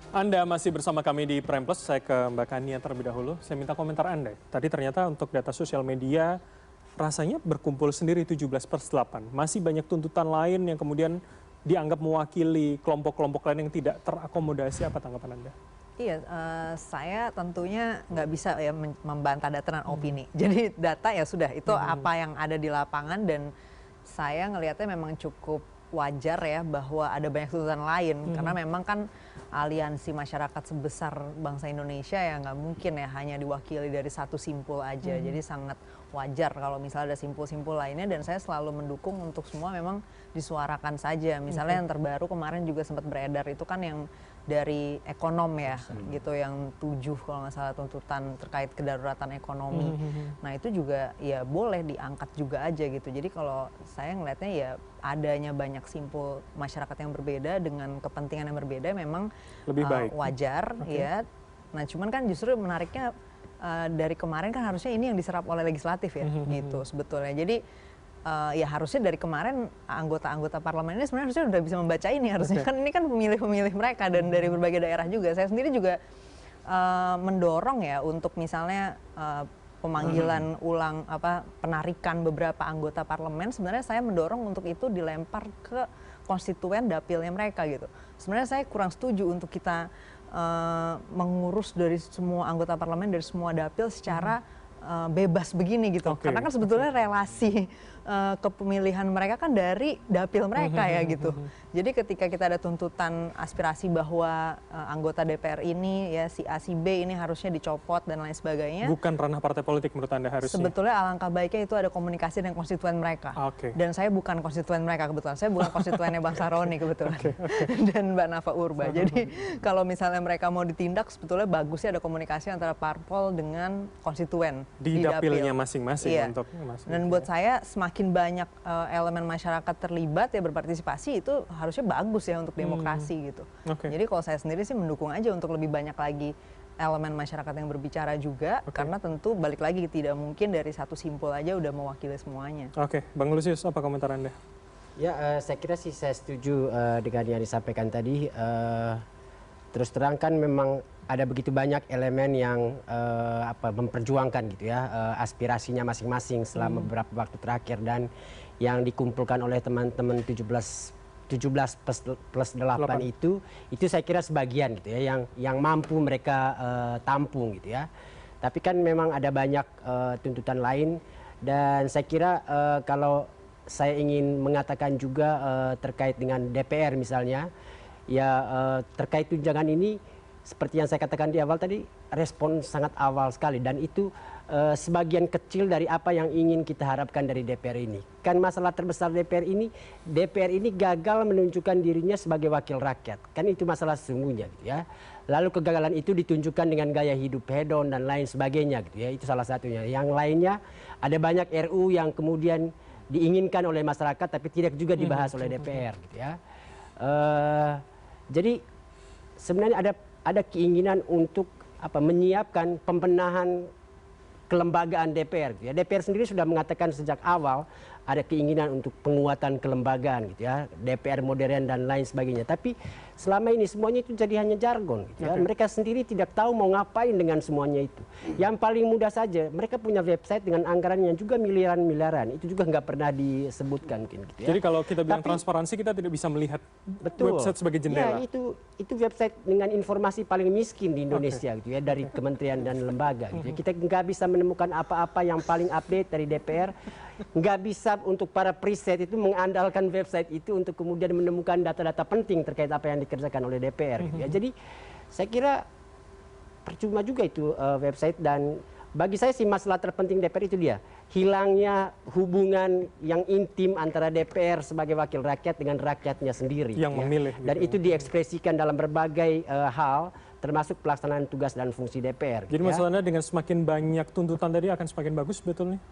Anda masih bersama kami di Prime Plus. Saya ke Mbak Kania terlebih dahulu. Saya minta komentar Anda. Tadi ternyata untuk data sosial media rasanya berkumpul sendiri 17/8. Masih banyak tuntutan lain yang kemudian dianggap mewakili kelompok-kelompok lain yang tidak terakomodasi. Apa tanggapan Anda? Iya, saya tentunya nggak bisa ya membantah data dan opini. Jadi data ya sudah, itu apa yang ada di lapangan, dan saya ngelihatnya memang cukup wajar ya bahwa ada banyak tuntutan lain. Karena memang kan aliansi masyarakat sebesar bangsa Indonesia ya nggak mungkin ya hanya diwakili dari satu simpul aja. Jadi sangat wajar kalau misalnya ada simpul-simpul lainnya, dan saya selalu mendukung untuk semua memang disuarakan saja. Misalnya yang terbaru kemarin juga sempat beredar itu kan yang dari ekonom ya gitu, yang 7 kalau nggak salah tuntutan terkait kedaruratan ekonomi. Nah itu juga ya boleh diangkat juga aja gitu. Jadi kalau saya ngelihatnya ya adanya banyak simpul masyarakat yang berbeda dengan kepentingan yang berbeda memang Lebih baik. wajar ya. Nah cuman kan justru menariknya dari kemarin kan harusnya ini yang diserap oleh legislatif ya gitu sebetulnya. Jadi ya harusnya dari kemarin anggota-anggota parlemen ini sebenarnya harusnya udah bisa membaca ini harusnya. Kan ini kan pemilih-pemilih mereka dan dari berbagai daerah juga. Saya sendiri juga mendorong ya untuk misalnya pemanggilan ulang penarikan beberapa anggota parlemen. Sebenarnya saya mendorong untuk itu dilempar ke konstituen dapilnya mereka gitu. Sebenarnya saya kurang setuju untuk kita mengurus dari semua anggota parlemen dari semua dapil secara bebas begini gitu. Karena kan sebetulnya relasi kepemilihan mereka kan dari dapil mereka ya gitu. Jadi ketika kita ada tuntutan aspirasi bahwa anggota DPR ini ya si A si B ini harusnya dicopot dan lain sebagainya. Bukan ranah partai politik menurut Anda harusnya? Sebetulnya alangkah baiknya itu ada komunikasi dengan konstituen mereka. Dan saya bukan konstituen mereka kebetulan. Saya bukan konstituennya Bang Saroni kebetulan. Dan Mbak Nafa Urba. Jadi kalau misalnya mereka mau ditindak sebetulnya bagusnya ada komunikasi antara parpol dengan konstituen. Di dapilnya masing-masing untuk dan buat saya semakin banyak elemen masyarakat terlibat ya berpartisipasi itu harusnya bagus ya untuk demokrasi gitu. Jadi kalau saya sendiri sih mendukung aja untuk lebih banyak lagi elemen masyarakat yang berbicara juga, karena tentu balik lagi tidak mungkin dari satu simpul aja udah mewakili semuanya. Bang Lusius, apa komentar Anda? Ya, saya kira sih saya setuju dengan yang disampaikan tadi. Terus terang kan memang ada begitu banyak elemen yang memperjuangkan gitu ya aspirasinya masing-masing selama beberapa waktu terakhir, dan yang dikumpulkan oleh teman-teman 17+8 itu saya kira sebagian gitu ya yang mampu mereka tampung gitu ya. Tapi kan memang ada banyak tuntutan lain, dan saya kira kalau saya ingin mengatakan juga terkait dengan DPR misalnya ya, terkait tunjangan ini seperti yang saya katakan di awal tadi, respon sangat awal sekali, dan itu sebagian kecil dari apa yang ingin kita harapkan dari DPR ini. Kan masalah terbesar DPR ini gagal menunjukkan dirinya sebagai wakil rakyat. Kan itu masalah sesungguhnya gitu ya. Lalu kegagalan itu ditunjukkan dengan gaya hidup hedon dan lain sebagainya gitu ya. Itu salah satunya. Yang lainnya ada banyak RU yang kemudian diinginkan oleh masyarakat tapi tidak juga dibahas oleh DPR gitu ya. Jadi sebenarnya ada keinginan untuk menyiapkan pembenahan kelembagaan DPR gitu ya. DPR sendiri sudah mengatakan sejak awal ada keinginan untuk penguatan kelembagaan gitu ya, DPR modern dan lain sebagainya. Tapi selama ini semuanya itu jadi hanya jargon gitu ya. Mereka sendiri tidak tahu mau ngapain dengan semuanya itu. Yang paling mudah saja, mereka punya website dengan anggaran yang juga miliaran-miliaran. Itu juga nggak pernah disebutkan mungkin gitu ya. Jadi kalau kita bilang transparansi, kita tidak bisa melihat website sebagai jendela. Ya, itu website dengan informasi paling miskin di Indonesia gitu ya, dari kementerian dan lembaga gitu ya. Kita nggak bisa menemukan apa-apa yang paling update dari DPR. Nggak bisa untuk para preset itu mengandalkan website itu untuk kemudian menemukan data-data penting terkait apa yang dikerjakan oleh DPR gitu ya. Jadi saya kira percuma juga itu website, dan bagi saya sih masalah terpenting DPR itu dia hilangnya hubungan yang intim antara DPR sebagai wakil rakyat dengan rakyatnya sendiri yang memilih dan itu diekspresikan dalam berbagai hal termasuk pelaksanaan tugas dan fungsi DPR. Jadi masalahnya dengan semakin banyak tuntutan tadi akan semakin bagus sebetulnya?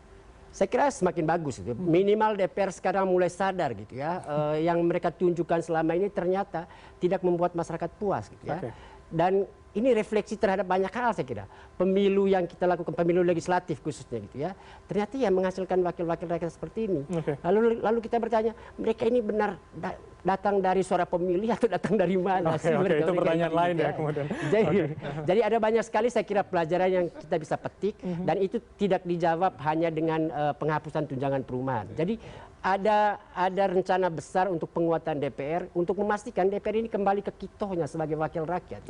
Saya kira semakin bagus itu. Minimal DPR sekarang mulai sadar gitu ya, yang mereka tunjukkan selama ini ternyata tidak membuat masyarakat puas gitu ya. Dan ini refleksi terhadap banyak hal saya kira. Pemilu yang kita lakukan, pemilu legislatif khususnya gitu ya, ternyata ya menghasilkan wakil-wakil rakyat seperti ini. Lalu kita bertanya, mereka ini benar datang dari suara pemilih atau datang dari mana sih? Oke, itu pertanyaan lain ya kemudian. Jadi ada banyak sekali saya kira pelajaran yang kita bisa petik, dan itu tidak dijawab hanya dengan penghapusan tunjangan perumahan. Jadi ada rencana besar untuk penguatan DPR untuk memastikan DPR ini kembali ke kitohnya sebagai wakil rakyat.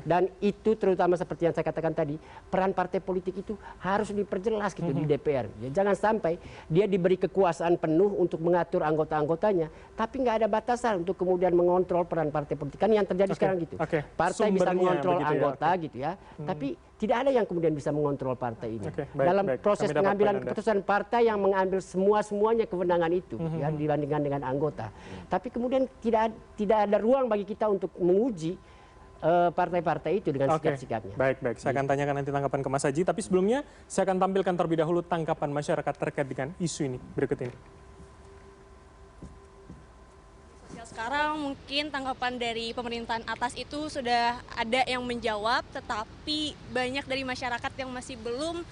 Dan itu terutama seperti yang saya katakan tadi, peran partai politik itu harus diperjelas gitu di DPR. Ya, jangan sampai dia diberi kekuasaan penuh untuk mengatur anggota-anggotanya, tapi nggak ada batasan untuk kemudian mengontrol peran partai politik. Kan yang terjadi sekarang gitu. Partai bisa mengontrol anggota gitu ya, tapi tidak ada yang kemudian bisa mengontrol partai ini. Dalam proses pengambilan keputusan, partai yang mengambil semuanya kewenangan itu ya, dibandingkan dengan anggota. Tapi kemudian tidak ada ruang bagi kita untuk menguji partai-partai itu dengan sikap-sikapnya. Baik. Saya akan tanyakan nanti tanggapan ke Mas Haji. Tapi sebelumnya saya akan tampilkan terlebih dahulu tanggapan masyarakat terkait dengan isu ini. Berikut ini. Sekarang mungkin tanggapan dari pemerintahan atas itu sudah ada yang menjawab, tetapi banyak dari masyarakat yang masih belum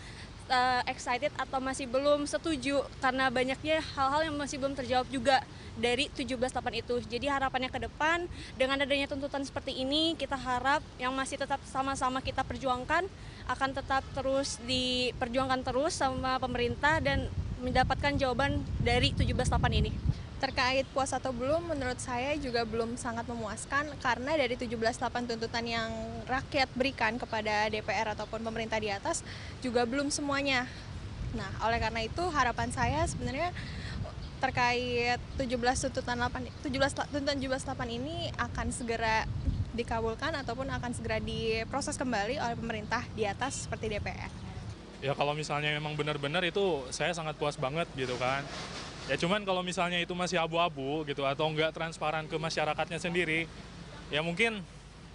excited atau masih belum setuju karena banyaknya hal-hal yang masih belum terjawab juga dari 17.8 itu. Jadi harapannya ke depan dengan adanya tuntutan seperti ini, kita harap yang masih tetap sama-sama kita perjuangkan akan tetap terus diperjuangkan terus sama pemerintah dan mendapatkan jawaban dari 17.8 ini. Terkait puas atau belum, menurut saya juga belum sangat memuaskan karena dari 17.8 tuntutan yang rakyat berikan kepada DPR ataupun pemerintah di atas juga belum semuanya. Nah, oleh karena itu harapan saya sebenarnya terkait tuntutan 17.8 ini akan segera dikabulkan ataupun akan segera diproses kembali oleh pemerintah di atas seperti DPR. Ya kalau misalnya memang benar-benar itu saya sangat puas banget gitu kan. Ya cuman kalau misalnya itu masih abu-abu gitu atau enggak transparan ke masyarakatnya sendiri, ya mungkin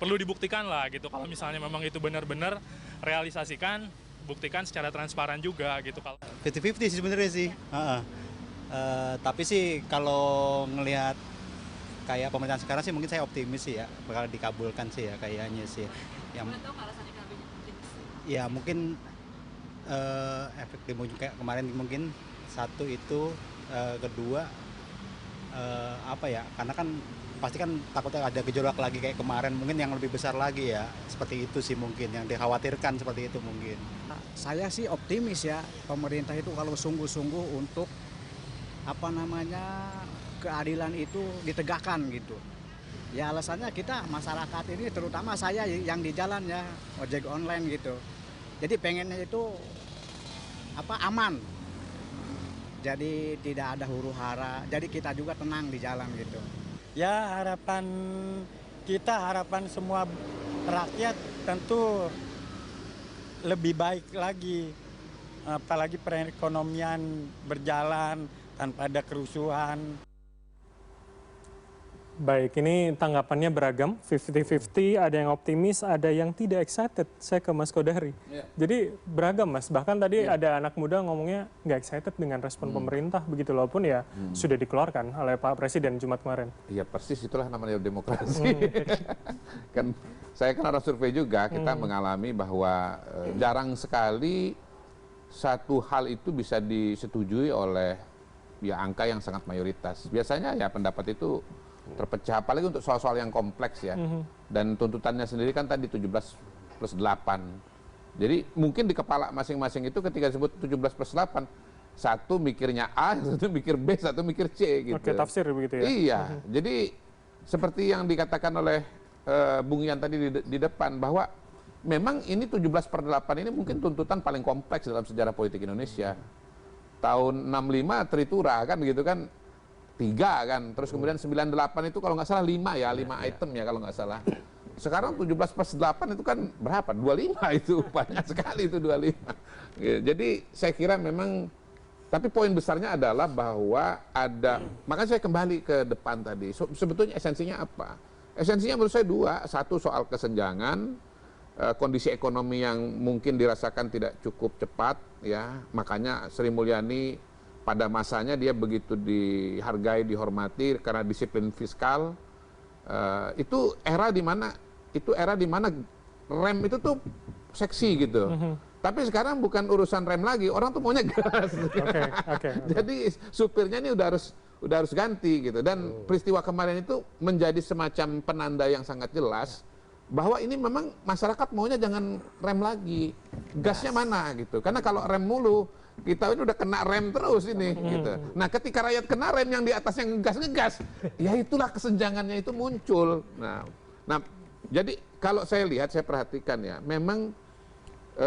perlu dibuktikan lah gitu. Kalau misalnya memang itu benar-benar realisasikan, buktikan secara transparan juga gitu. 50-50 sih sebenarnya sih. Tapi sih kalau ngelihat kayak pemerintahan sekarang sih mungkin saya optimis sih ya bakal dikabulkan sih ya kayaknya sih. Ya mungkin efek demo kayak kemarin mungkin satu itu. Kedua apa ya, karena kan pasti kan takutnya ada gejolak lagi kayak kemarin, mungkin yang lebih besar lagi ya, seperti itu sih mungkin yang dikhawatirkan, seperti itu mungkin. Saya sih optimis ya, pemerintah itu kalau sungguh-sungguh untuk keadilan itu ditegakkan gitu. Ya alasannya kita masyarakat ini, terutama saya yang di jalan ya, ojek online gitu. Jadi pengennya itu aman. Jadi tidak ada huru-hara, jadi kita juga tenang di jalan gitu. Ya harapan semua rakyat tentu lebih baik lagi. Apalagi perekonomian berjalan tanpa ada kerusuhan. Baik, ini tanggapannya beragam, 50-50, ada yang optimis, ada yang tidak excited. Saya ke Mas Kodari. Jadi beragam Mas, bahkan tadi ada anak muda ngomongnya nggak excited dengan respon pemerintah, begitu walaupun ya sudah dikeluarkan oleh Pak Presiden Jumat kemarin. Iya persis, itulah namanya demokrasi. Kan saya kan orang survei juga, kita mengalami bahwa jarang sekali satu hal itu bisa disetujui oleh ya angka yang sangat mayoritas. Biasanya ya pendapat itu terpecah, apalagi untuk soal-soal yang kompleks ya. Dan tuntutannya sendiri kan tadi 17+8. Jadi mungkin di kepala masing-masing itu ketika disebut 17+8, satu mikirnya A, satu mikir B, satu mikir C gitu. Oke, tafsir begitu ya. Iya, jadi seperti yang dikatakan oleh Bung Ian tadi di depan, bahwa memang ini 17/8 ini mungkin tuntutan paling kompleks dalam sejarah politik Indonesia. Tahun 65 Tritura kan gitu kan, 3 kan, terus kemudian 98 itu kalau nggak salah 5 ya, 5 item ya kalau nggak salah. Sekarang 17+8 itu kan berapa? 25 itu, banyak sekali itu 25. Jadi saya kira memang, tapi poin besarnya adalah bahwa ada, makanya saya kembali ke depan tadi, sebetulnya esensinya apa? Esensinya menurut saya dua, satu soal kesenjangan, kondisi ekonomi yang mungkin dirasakan tidak cukup cepat, ya makanya Sri Mulyani pada masanya dia begitu dihargai, dihormati karena disiplin fiskal. Itu era di mana rem itu tuh seksi gitu. Tapi sekarang bukan urusan rem lagi, orang tuh maunya gas. Jadi supirnya ini udah harus ganti gitu. Dan peristiwa kemarin itu menjadi semacam penanda yang sangat jelas bahwa ini memang masyarakat maunya jangan rem lagi, gasnya mana gitu. Karena kalau rem mulu, kita ini udah kena rem terus ini gitu. Nah, ketika rakyat kena rem yang di atas yang ngegas, ya itulah kesenjangannya itu muncul. Nah, jadi kalau saya lihat, saya perhatikan ya, memang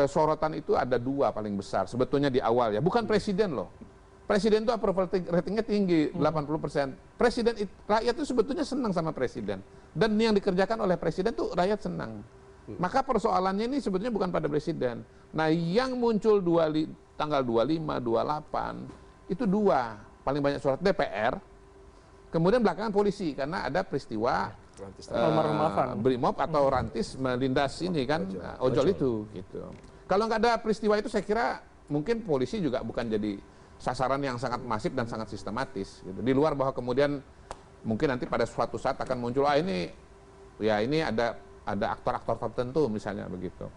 sorotan itu ada dua paling besar sebetulnya di awal ya, bukan presiden loh. Presiden itu approval ratingnya tinggi, 80%. Rakyat itu sebetulnya senang sama presiden. Dan yang dikerjakan oleh presiden tuh rakyat senang. Maka persoalannya ini sebetulnya bukan pada presiden. Nah, yang muncul tanggal 25, 28, itu dua. Paling banyak surat DPR, kemudian belakangan polisi, karena ada peristiwa Brimob atau Rantis melindas ini kan, ojol itu. Gitu. Kalau nggak ada peristiwa itu, saya kira mungkin polisi juga bukan jadi sasaran yang sangat masif dan sangat sistematis. Gitu. Di luar bahwa kemudian mungkin nanti pada suatu saat akan muncul, ini ada aktor-aktor tertentu misalnya begitu.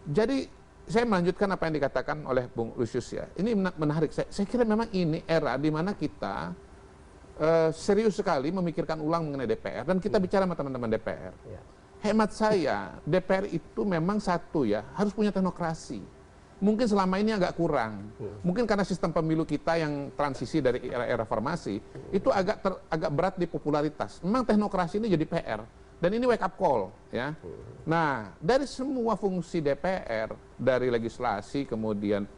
Jadi saya melanjutkan apa yang dikatakan oleh Bung Lusius ya. Ini menarik. Saya kira memang ini era di mana kita serius sekali memikirkan ulang mengenai DPR dan kita bicara sama teman-teman DPR. Hemat saya, DPR itu memang satu ya, harus punya teknokrasi. Mungkin selama ini agak kurang. Mungkin karena sistem pemilu kita yang transisi dari era reformasi itu agak berat di popularitas. Memang teknokrasi ini jadi PR. Dan ini wake up call ya. Nah, dari semua fungsi DPR, dari legislasi, kemudian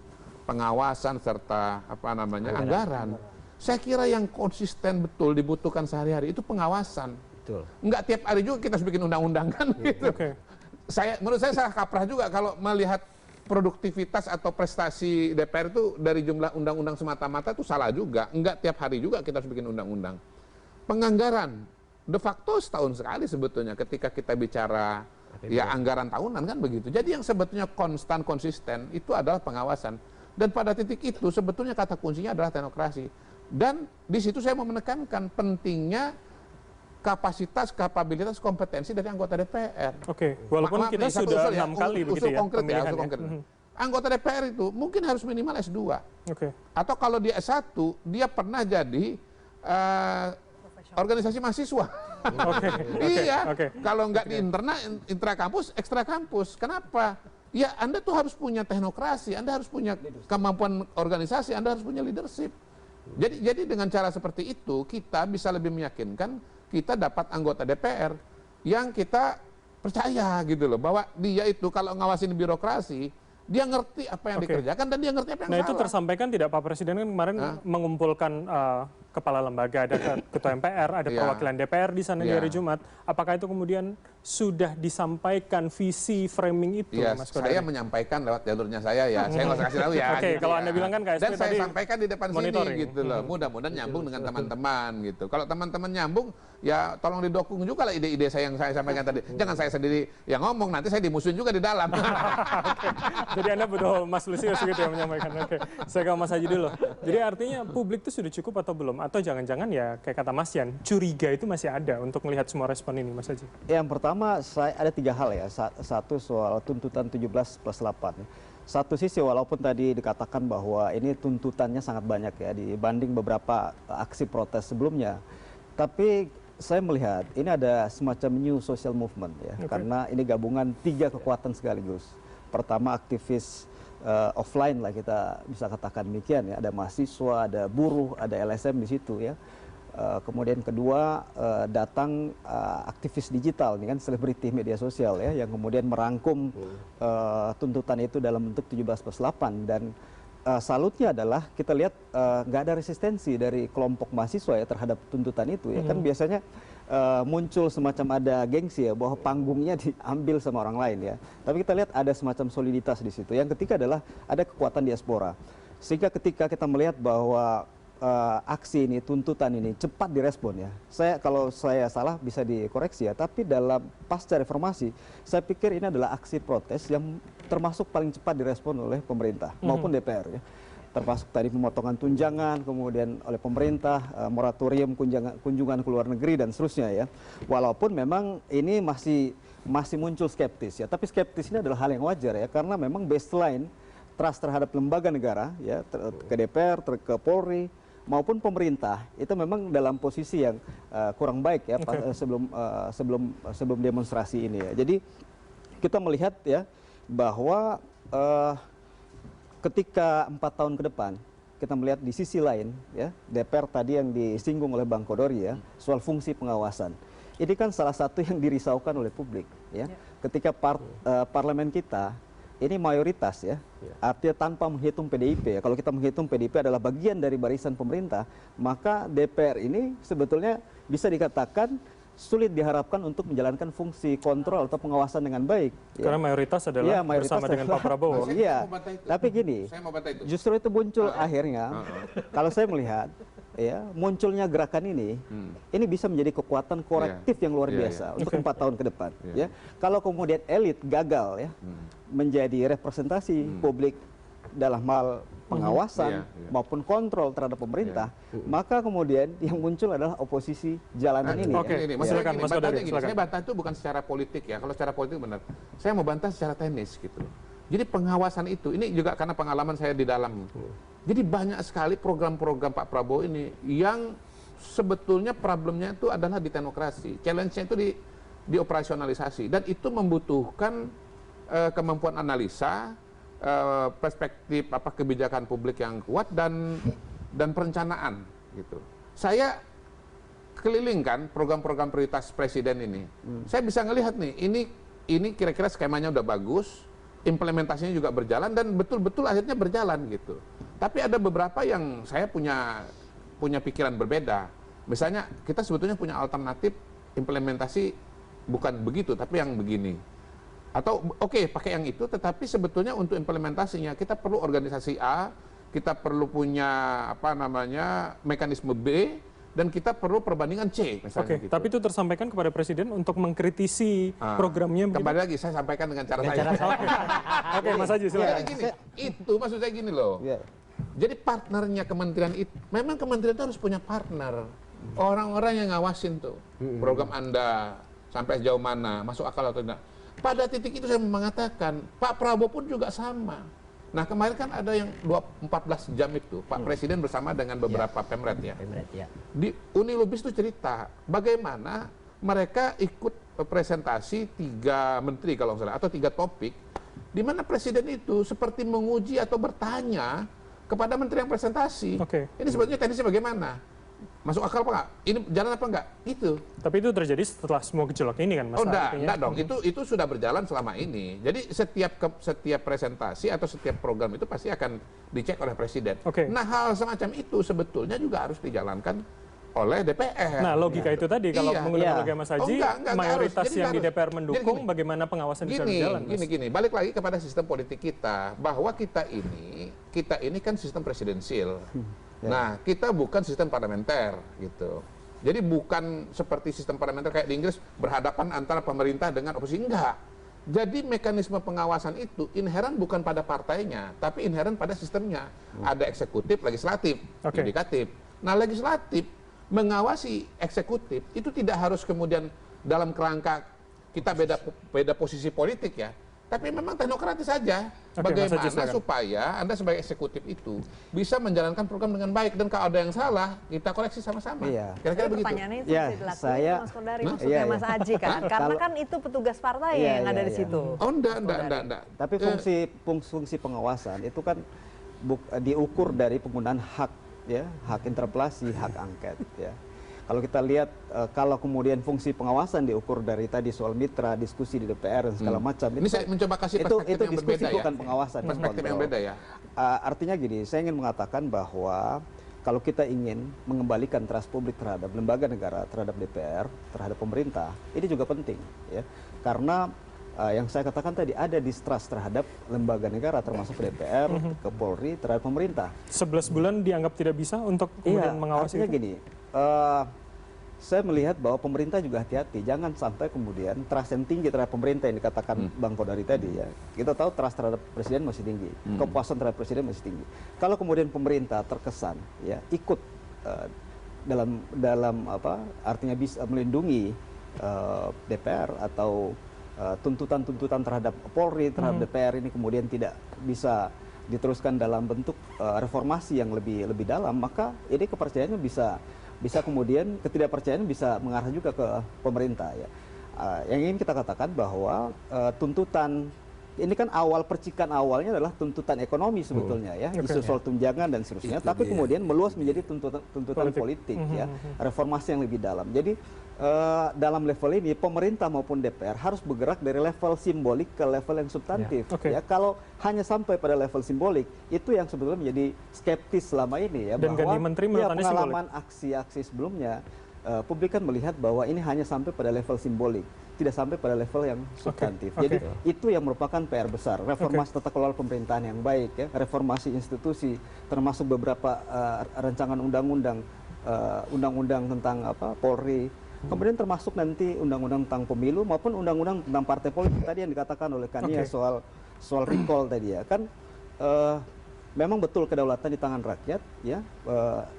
pengawasan serta anggaran. Saya kira yang konsisten betul dibutuhkan sehari-hari itu pengawasan. Betul. Enggak tiap hari juga kita harus bikin undang-undang kan gitu. Menurut saya salah kaprah juga kalau melihat produktivitas atau prestasi DPR itu dari jumlah undang-undang semata-mata itu salah juga. Enggak tiap hari juga kita harus bikin undang-undang. Penganggaran de facto setahun sekali sebetulnya ketika kita bicara ya anggaran tahunan kan begitu. Jadi yang sebetulnya konsisten itu adalah pengawasan. Dan pada titik itu sebetulnya kata kuncinya adalah teknokrasi. Dan di situ saya mau menekankan pentingnya kapasitas, kapabilitas, kompetensi dari anggota DPR. Walaupun kita sudah 6 kali begitu ya pemilihan. Anggota DPR itu mungkin harus minimal S2. Atau kalau dia S1, dia pernah jadi organisasi mahasiswa. Kalau nggak di intrakampus, ekstra kampus. Kenapa? Ya Anda tuh harus punya teknokrasi, Anda harus punya kemampuan organisasi, Anda harus punya leadership. Jadi dengan cara seperti itu kita bisa lebih meyakinkan kita dapat anggota DPR yang kita percaya gitu loh, bahwa dia itu kalau ngawasin birokrasi dia ngerti apa yang dikerjakan dan dia ngerti apa yang salah. Nah itu tersampaikan tidak Pak Presiden kan kemarin mengumpulkan kepala lembaga, ada ketua MPR, ada perwakilan DPR di sana di hari Jumat. Apakah itu kemudian sudah disampaikan visi framing itu, Mas Kodari? Saya menyampaikan lewat jalurnya saya ya. Saya nggak usah kasih tahu ya. Kalau Anda bilang kan KSP dan saya tadi sampaikan di depan sini gitu loh. Mudah-mudahan nyambung dengan teman-teman gitu. Kalau teman-teman nyambung, ya tolong didukung juga lah ide-ide saya yang saya sampaikan tadi. Jangan saya sendiri yang ngomong, nanti saya dimusuhin juga di dalam. Jadi Anda butuh Mas Lusius gitu yang menyampaikan. Saya ke Mas Haji dulu. Jadi artinya publik itu sudah cukup atau belum? Atau jangan-jangan ya kayak kata Mas Yan, curiga itu masih ada untuk melihat semua respon ini, Mas Haji? Yang pertama, ada 3 hal ya. Satu soal tuntutan 17+8. Satu sisi walaupun tadi dikatakan bahwa ini tuntutannya sangat banyak ya dibanding beberapa aksi protes sebelumnya. Tapi saya melihat ini ada semacam new social movement ya. Karena ini gabungan 3 kekuatan sekaligus. Pertama aktivis offline lah kita bisa katakan demikian ya. Ada mahasiswa, ada buruh, ada LSM di situ ya. Kemudian kedua datang aktivis digital, ini kan selebriti media sosial ya, yang kemudian merangkum tuntutan itu dalam bentuk 17+8 dan salutnya adalah kita lihat nggak ada resistensi dari kelompok mahasiswa ya terhadap tuntutan itu ya. Kan biasanya muncul semacam ada gengsi ya bahwa panggungnya diambil sama orang lain ya. Tapi kita lihat ada semacam soliditas di situ. Yang ketiga adalah ada kekuatan diaspora. Sehingga ketika kita melihat bahwa aksi ini, tuntutan ini cepat direspon ya. Kalau saya salah bisa dikoreksi ya, tapi dalam pasca reformasi, saya pikir ini adalah aksi protes yang termasuk paling cepat direspon oleh pemerintah maupun DPR ya. termasuk tadi pemotongan tunjangan, kemudian oleh pemerintah, moratorium kunjungan ke luar negeri dan seterusnya ya. Walaupun memang ini masih muncul skeptis ya, tapi skeptis ini adalah hal yang wajar ya, karena memang baseline trust terhadap lembaga negara ya, ke DPR, ke Polri maupun pemerintah itu memang dalam posisi yang kurang baik ya sebelum demonstrasi ini ya. Jadi kita melihat ya bahwa ketika 4 tahun ke depan kita melihat di sisi lain ya, DPR tadi yang disinggung oleh Bang Kodori ya, soal fungsi pengawasan. Ini kan salah satu yang dirisaukan oleh publik ya. Ketika parlemen kita ini mayoritas ya, artinya tanpa menghitung PDIP ya. Kalau kita menghitung PDIP adalah bagian dari barisan pemerintah, maka DPR ini sebetulnya bisa dikatakan sulit diharapkan untuk menjalankan fungsi kontrol atau pengawasan dengan baik. Karena mayoritas adalah bersama dengan Pak Prabowo. Iya, tapi gini, justru itu muncul akhirnya, kalau saya melihat, ya munculnya gerakan ini bisa menjadi kekuatan korektif yang luar biasa untuk 4 tahun ke depan. Ya, kalau kemudian elit gagal ya menjadi representasi publik dalam hal pengawasan maupun kontrol terhadap pemerintah, maka kemudian yang muncul adalah oposisi jalanan ini. Oke, ini silakan Mas Kodari. Saya bantah itu bukan secara politik ya. Kalau secara politik benar. Saya mau bantah secara teknis gitu. Jadi pengawasan itu, ini juga karena pengalaman saya di dalam. Jadi banyak sekali program-program Pak Prabowo ini yang sebetulnya problemnya itu adalah di teknokrasi. Challenge-nya itu di operasionalisasi, dan itu membutuhkan kemampuan analisa, perspektif kebijakan publik yang kuat dan perencanaan gitu. Saya kelilingkan program-program prioritas presiden ini. Saya bisa ngelihat nih, ini kira-kira skemanya udah bagus, implementasinya juga berjalan dan betul-betul akhirnya berjalan gitu. Tapi ada beberapa yang saya punya pikiran berbeda. Misalnya kita sebetulnya punya alternatif implementasi bukan begitu, tapi yang begini. Atau oke, pakai yang itu, tetapi sebetulnya untuk implementasinya kita perlu organisasi A, kita perlu punya mekanisme B, dan kita perlu perbandingan C misalnya. Gitu. Tapi itu tersampaikan kepada Presiden untuk mengkritisi programnya. Kembali lagi saya sampaikan dengan cara saya. Oke, Mas Haji silakan. Itu maksud saya gini loh. Jadi partnernya kementerian itu, memang kementerian itu harus punya partner. Orang-orang yang ngawasin tuh program Anda sampai sejauh mana, masuk akal atau tidak. Pada titik itu saya mengatakan, Pak Prabowo pun juga sama. Nah kemarin kan ada yang 14 jam itu, Pak Presiden bersama dengan beberapa Pemret ya. Di Unilubis itu cerita, bagaimana mereka ikut presentasi 3 menteri kalau nggak salah, atau 3 topik, di mana Presiden itu seperti menguji atau bertanya kepada menteri yang presentasi. Ini sebetulnya teknisnya bagaimana? Masuk akal apa enggak? Ini jalan apa enggak? Itu. Tapi itu terjadi setelah semua gejolak ini kan, Mas? Oh, enggak dong. Itu sudah berjalan selama ini. Jadi setiap presentasi atau setiap program itu pasti akan dicek oleh Presiden. Nah, hal semacam itu sebetulnya juga harus dijalankan oleh DPR. Nah, logika itu tadi kalau menggunakan logika Mas Haji, mayoritas yang di DPR mendukung, bagaimana pengawasan bisa berjalan? Gini, balik lagi kepada sistem politik kita, bahwa kita ini kan sistem presidensil. Nah, kita bukan sistem parlementer gitu. Jadi bukan seperti sistem parlementer kayak di Inggris berhadapan antara pemerintah dengan oposisi, enggak. Jadi mekanisme pengawasan itu inheren bukan pada partainya, tapi inheren pada sistemnya. Ada eksekutif, legislatif, yudikatif. Nah, legislatif mengawasi eksekutif itu tidak harus kemudian dalam kerangka kita beda posisi politik ya. Tapi memang teknokratis saja. Bagaimana supaya Anda sebagai eksekutif itu bisa menjalankan program dengan baik, dan kalau ada yang salah kita koreksi sama-sama. Kira-kira begitu. Pertanyaannya itu dilakukan Mas Kodari, maksudnya Mas Haji kan, karena kan itu petugas partai yang ada di situ. Oh enggak. Tapi fungsi pengawasan itu kan diukur dari penggunaan hak ya, hak interpelasi, hak angket ya. Kalau kita lihat, kalau kemudian fungsi pengawasan diukur dari tadi soal mitra, diskusi di DPR dan segala macam. Ini saya mencoba kasih perspektif yang berbeda ya. Bukan pengawasan. Perspektif yang beda ya. Artinya gini, saya ingin mengatakan bahwa kalau kita ingin mengembalikan trust publik terhadap lembaga negara, terhadap DPR, terhadap pemerintah, ini juga penting ya. Karena yang saya katakan tadi ada distrust terhadap lembaga negara termasuk DPR, ke Polri, terhadap pemerintah. 11 bulan dianggap tidak bisa untuk kemudian mengawasi artinya itu? Gini, saya melihat bahwa pemerintah juga hati-hati, jangan sampai kemudian trust yang tinggi terhadap pemerintah yang dikatakan Bang Kodari tadi ya. Kita tahu trust terhadap presiden masih tinggi, kepuasan terhadap presiden masih tinggi. Kalau kemudian pemerintah terkesan ya ikut dalam apa artinya bisa melindungi DPR atau tuntutan-tuntutan terhadap Polri, terhadap DPR ini kemudian tidak bisa diteruskan dalam bentuk reformasi yang lebih dalam, maka ini kepercayaannya bisa kemudian ketidakpercayaan bisa mengarah juga ke pemerintah ya. Yang ingin kita katakan bahwa tuntutan ini kan percikan awalnya adalah tuntutan ekonomi sebetulnya ya, isu soal tunjangan dan seterusnya, tapi kemudian meluas menjadi tuntutan politik ya, reformasi yang lebih dalam. Jadi dalam level ini pemerintah maupun DPR harus bergerak dari level simbolik ke level yang substantif ya. Kalau hanya sampai pada level simbolik, itu yang sebetulnya menjadi skeptis selama ini ya, dan bahwa pengalaman aksi-aksi sebelumnya publik kan melihat bahwa ini hanya sampai pada level simbolik, tidak sampai pada level yang substantif. Jadi itu yang merupakan PR besar, reformasi tata kelola pemerintahan yang baik ya, reformasi institusi, termasuk beberapa rancangan undang-undang tentang Polri, kemudian termasuk nanti undang-undang tentang pemilu maupun undang-undang tentang partai politik tadi yang dikatakan oleh Kania soal recall tadi ya kan. Memang betul kedaulatan di tangan rakyat ya,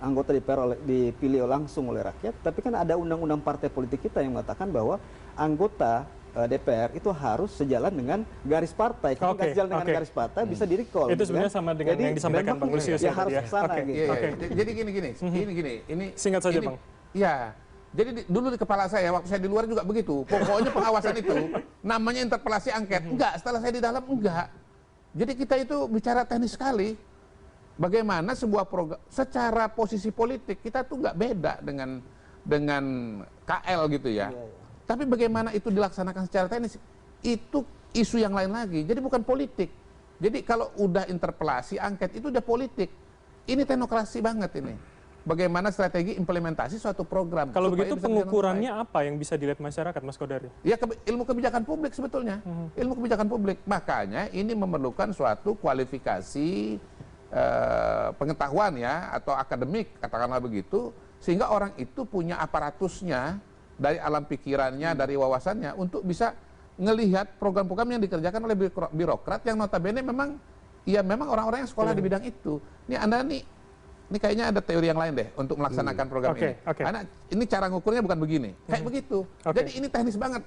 anggota DPR dipilih langsung oleh rakyat, tapi kan ada undang-undang partai politik kita yang mengatakan bahwa anggota DPR itu harus sejalan dengan garis partai. Kalau nggak sejalan dengan garis partai bisa di-recall. Itu sebenarnya sama dengan yang disampaikan Bang Lusius ya, harus ke sana gitu. Jadi gini, ini singkat saja Bang. Ya, jadi dulu di kepala saya waktu saya di luar juga begitu. Pokoknya pengawasan itu namanya interpelasi angket. Enggak, setelah saya di dalam enggak. Jadi kita itu bicara teknis sekali. Bagaimana sebuah program secara posisi politik kita tuh nggak beda dengan KL gitu ya. Tapi bagaimana itu dilaksanakan secara teknis itu isu yang lain lagi. Jadi bukan politik. Jadi kalau udah interpelasi angket itu udah politik. Ini teknokrasi banget ini. Bagaimana strategi implementasi suatu program. Kalau begitu pengukurannya apa yang bisa dilihat masyarakat, Mas Kodari? Ya ilmu kebijakan publik sebetulnya. Ilmu kebijakan publik. Makanya ini memerlukan suatu kualifikasi pengetahuan ya, atau akademik, katakanlah begitu, sehingga orang itu punya aparatusnya, dari alam pikirannya, dari wawasannya, untuk bisa ngelihat program-program yang dikerjakan oleh birokrat yang notabene memang orang-orang yang sekolah di bidang itu. Ini Anda ini kayaknya ada teori yang lain deh untuk melaksanakan program ini. Karena ini cara ngukurnya bukan begini, kayak begitu. Jadi ini teknis banget,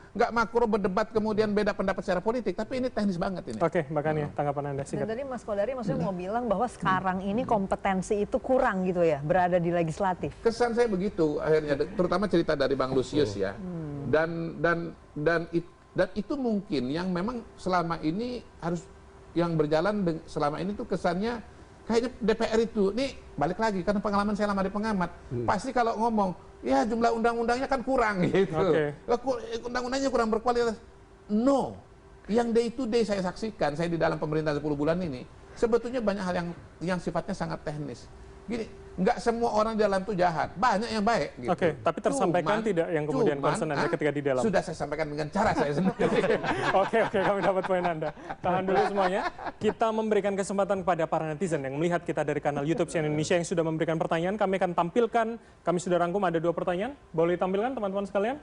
nggak makro berdebat kemudian beda pendapat secara politik, tapi ini teknis banget ini. Mbak Kania, tanggapan Anda singkat. Dan tadi Mas Kodari maksudnya mau bilang bahwa sekarang ini kompetensi itu kurang gitu ya, berada di legislatif. Kesan saya begitu akhirnya, terutama cerita dari Bang Lusius ya. Dan itu mungkin yang memang selama ini harus yang berjalan selama ini tuh kesannya kayaknya DPR itu, nih balik lagi karena pengalaman saya lama di pengamat, pasti kalau ngomong, ya jumlah undang-undangnya kan kurang gitu, undang-undangnya kurang berkualitas. No, yang day to day saya saksikan, saya di dalam pemerintahan 10 bulan ini, sebetulnya banyak hal yang sifatnya sangat teknis. Gini, nggak semua orang di dalam itu jahat, banyak yang baik gitu. Tapi tersampaikan tidak yang kemudian concern Anda ketika di dalam? Sudah saya sampaikan dengan cara saya sendiri. Oke, kami dapat poin Anda. Tahan dulu semuanya. Kita memberikan kesempatan kepada para netizen yang melihat kita dari kanal YouTube CNN Indonesia yang sudah memberikan pertanyaan. Kami akan tampilkan, kami sudah rangkum ada 2 pertanyaan. Boleh ditampilkan teman-teman sekalian?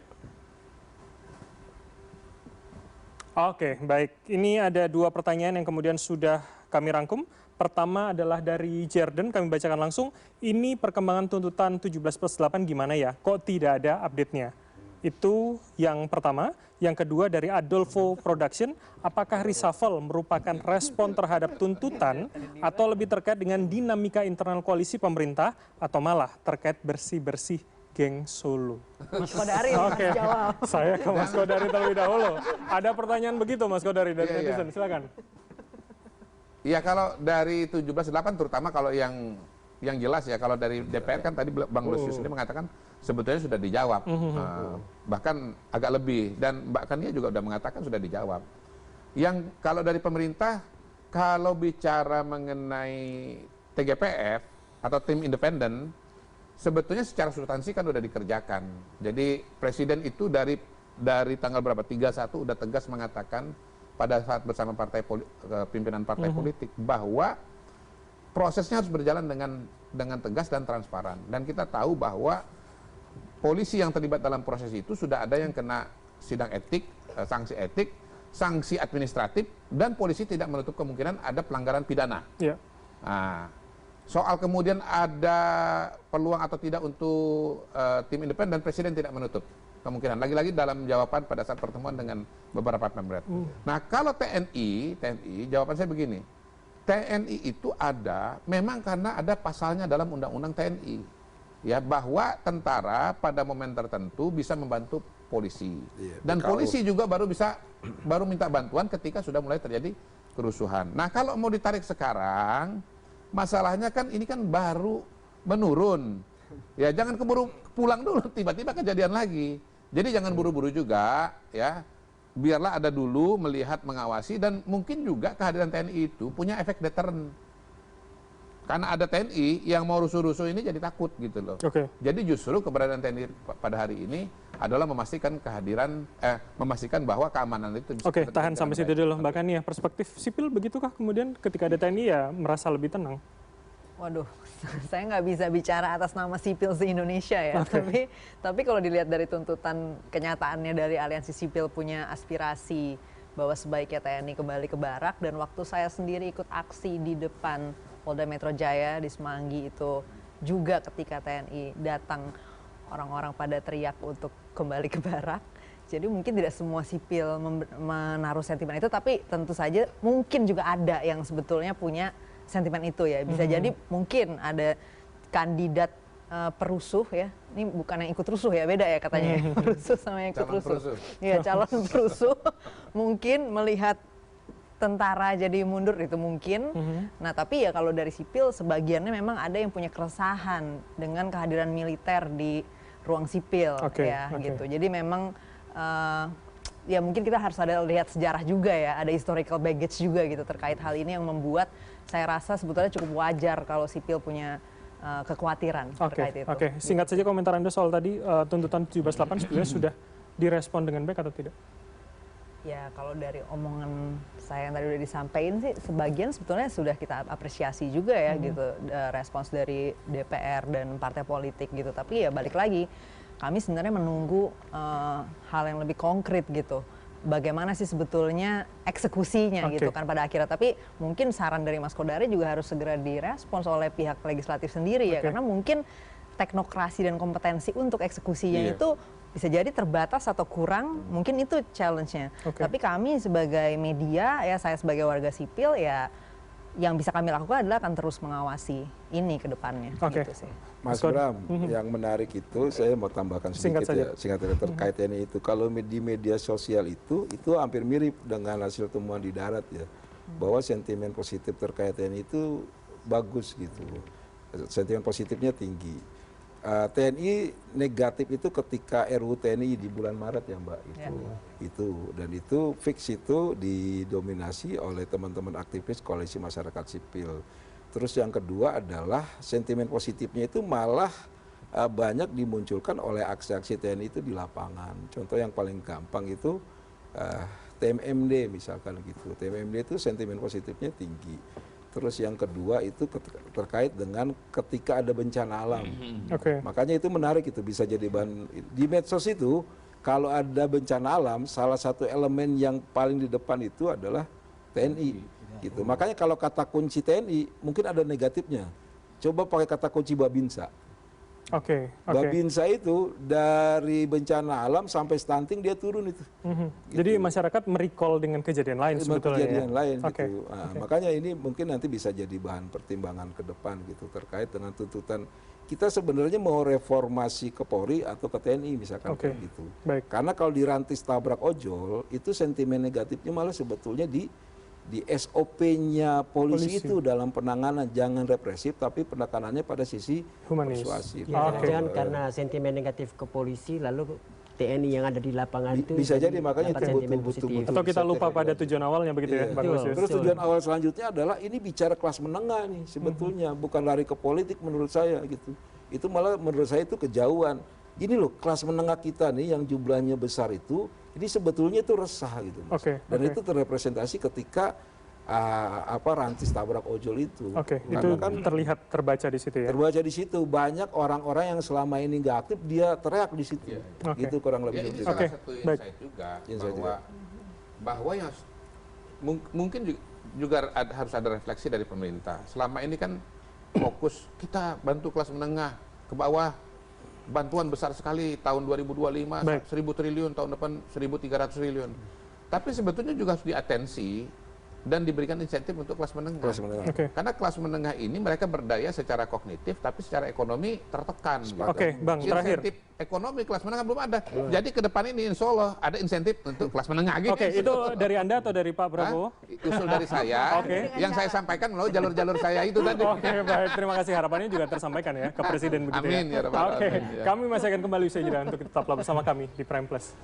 Oke, baik. Ini ada 2 pertanyaan yang kemudian sudah kami rangkum. Pertama adalah dari Jerden, kami bacakan langsung. Ini perkembangan tuntutan 17+8 gimana ya? Kok tidak ada update-nya? Itu yang pertama. Yang kedua dari Adolfo Production, apakah reshuffle merupakan respon terhadap tuntutan atau lebih terkait dengan dinamika internal koalisi pemerintah atau malah terkait bersih-bersih geng Solo? Mas Kodari jawab. Saya ke Mas Kodari terlebih dahulu. Ada pertanyaan begitu Mas Kodari dari netizen, silakan. Ya kalau dari 17+8 terutama kalau yang jelas ya, kalau dari DPR kan tadi Bang Lusius ini mengatakan sebetulnya sudah dijawab, bahkan agak lebih, dan Mbak Kania juga sudah mengatakan sudah dijawab. Yang kalau dari pemerintah, kalau bicara mengenai TGPF atau tim independen, sebetulnya secara substansi kan sudah dikerjakan. Jadi Presiden itu dari tanggal berapa, 31 udah tegas mengatakan pada saat bersama pimpinan partai politik bahwa prosesnya harus berjalan dengan tegas dan transparan. Dan kita tahu bahwa polisi yang terlibat dalam proses itu sudah ada yang kena sidang etik, sanksi sanksi administratif, dan polisi tidak menutup kemungkinan ada pelanggaran pidana. Ya. Nah, soal kemudian ada peluang atau tidak untuk tim independen, Presiden tidak menutup kemungkinan. Lagi-lagi dalam jawaban pada saat pertemuan dengan beberapa pemret. Nah, kalau TNI, jawaban saya begini. TNI itu ada memang karena ada pasalnya dalam Undang-Undang TNI. Ya, bahwa tentara pada momen tertentu bisa membantu polisi. Dan polisi juga baru minta bantuan ketika sudah mulai terjadi kerusuhan. Nah, kalau mau ditarik sekarang, masalahnya kan ini kan baru menurun. Ya, jangan keburu pulang dulu, tiba-tiba kejadian lagi. Jadi jangan buru-buru juga, ya. Biarlah ada dulu melihat, mengawasi, dan mungkin juga kehadiran TNI itu punya efek deteren. Karena ada TNI yang mau rusuh-rusuh ini jadi takut gitu loh. Jadi justru keberadaan TNI pada hari ini adalah memastikan memastikan bahwa keamanan itu bisa tahan sampai situ dulu. Mbak Kania, perspektif sipil begitukah kemudian ketika ada TNI ya merasa lebih tenang? Waduh, saya nggak bisa bicara atas nama sipil se-Indonesia ya. Tapi kalau dilihat dari tuntutan kenyataannya dari aliansi sipil punya aspirasi bahwa sebaiknya TNI kembali ke barak, dan waktu saya sendiri ikut aksi di depan Polda Metro Jaya di Semanggi itu juga ketika TNI datang, orang-orang pada teriak untuk kembali ke barak. Jadi mungkin tidak semua sipil menaruh sentimen itu, tapi tentu saja mungkin juga ada yang sebetulnya punya sentimen itu ya. Bisa jadi mungkin ada kandidat perusuh ya. Ini bukan yang ikut rusuh ya, beda ya katanya. Perusuh sama yang ikut rusuh. Iya, calon perusuh mungkin melihat tentara jadi mundur itu mungkin. Nah, tapi ya kalau dari sipil sebagiannya memang ada yang punya keresahan dengan kehadiran militer di ruang sipil gitu. Jadi memang ya mungkin kita harus ada lihat sejarah juga ya, ada historical baggage juga gitu terkait hal ini yang membuat saya rasa sebetulnya cukup wajar kalau sipil punya kekhawatiran terkait itu. Singkat saja komentar Anda soal tadi tuntutan 17.8 sebenarnya sudah direspon dengan baik atau tidak? Ya, kalau dari omongan saya yang tadi udah disampaikan sih sebagian sebetulnya sudah kita apresiasi juga ya gitu, respons dari DPR dan partai politik gitu. Tapi ya balik lagi, kami sebenarnya menunggu hal yang lebih konkret gitu. Bagaimana sih sebetulnya eksekusinya gitu kan pada akhirnya. Tapi mungkin saran dari Mas Kodari juga harus segera direspons oleh pihak legislatif sendiri ya. Karena mungkin teknokrasi dan kompetensi untuk eksekusinya itu bisa jadi terbatas atau kurang, mungkin itu challenge-nya. Tapi kami sebagai media, ya saya sebagai warga sipil ya, yang bisa kami lakukan adalah akan terus mengawasi ini ke depannya. Gitu sih. Mas Bram, yang menarik itu saya mau tambahkan sedikit singkat terkait ini itu. Kalau di media sosial itu hampir mirip dengan hasil temuan di darat ya, bahwa sentimen positif terkait ini itu bagus gitu, sentimen positifnya tinggi. TNI negatif itu ketika RUU TNI di bulan Maret ya Mbak dan itu fix itu didominasi oleh teman-teman aktivis koalisi masyarakat sipil. Terus yang kedua adalah sentimen positifnya itu malah banyak dimunculkan oleh aksi-aksi TNI itu di lapangan. Contoh yang paling gampang itu TMMD misalkan gitu. TMMD itu sentimen positifnya tinggi. Terus yang kedua itu terkait dengan ketika ada bencana alam. Makanya itu menarik, itu bisa jadi bahan di medsos itu. Kalau ada bencana alam, salah satu elemen yang paling di depan itu adalah TNI gitu. Makanya kalau kata kunci TNI mungkin ada negatifnya. Coba pakai kata kunci Babinsa. Babinsa itu dari bencana alam sampai stunting dia turun itu. Gitu. Jadi masyarakat merecall dengan kejadian lain sebetulnya. Kejadian lain gitu. Makanya ini mungkin nanti bisa jadi bahan pertimbangan ke depan gitu terkait dengan tuntutan kita sebenarnya mau reformasi ke Polri atau ke TNI misalkan kayak gitu. Karena kalau dirantis tabrak ojol itu sentimen negatifnya malah sebetulnya di SOP-nya polisi itu dalam penanganan, jangan represif tapi penekanannya pada sisi persuasif. Jangan karena sentimen negatif ke polisi lalu TNI yang ada di lapangan itu bisa jadi makanya itu butuh atau kita lupa pada tujuan awalnya begitu ya. Terus tujuan awal selanjutnya adalah ini bicara kelas menengah nih sebetulnya, bukan lari ke politik menurut saya gitu. Itu malah menurut saya itu kejauhan. Ini loh kelas menengah kita nih yang jumlahnya besar itu, ini sebetulnya itu resah gitu Mas. Dan itu terrepresentasi ketika rantis tabrak ojol itu. Oke, Karena itu kan terlihat terbaca di situ ya. terbaca di situ banyak orang-orang yang selama ini nggak aktif dia teriak di situ. Oke. Gitu kurang Ya, lebih. ini seperti salah itu. satu baik. insight juga Insight bahwa yang mungkin juga harus ada refleksi dari pemerintah. Selama ini kan fokus kita bantu kelas menengah ke bawah, bantuan besar sekali tahun 2025 Baik. 1.000 triliun, tahun depan 1.300 triliun. Tapi sebetulnya juga harus diatensi dan diberikan insentif untuk kelas menengah. Kelas menengah. Oke. Karena kelas menengah ini mereka berdaya secara kognitif, tapi secara ekonomi tertekan. gitu. Oke, Bang, terakhir. Insentif ekonomi kelas menengah belum ada. Jadi ke depan ini insya Allah ada insentif untuk kelas menengah. Gitu. Oke, itu dari Anda atau dari Pak Prabowo? Usul dari saya. Oke. Yang saya sampaikan melalui jalur-jalur saya itu tadi. Oke, baik. Terima kasih. Harapannya juga tersampaikan ya ke Presiden begitu Amin, ya ya. Rabbal Oke, Alamin, ya. kami masih akan kembali usai jeda untuk tetaplah bersama kami di Prime Plus.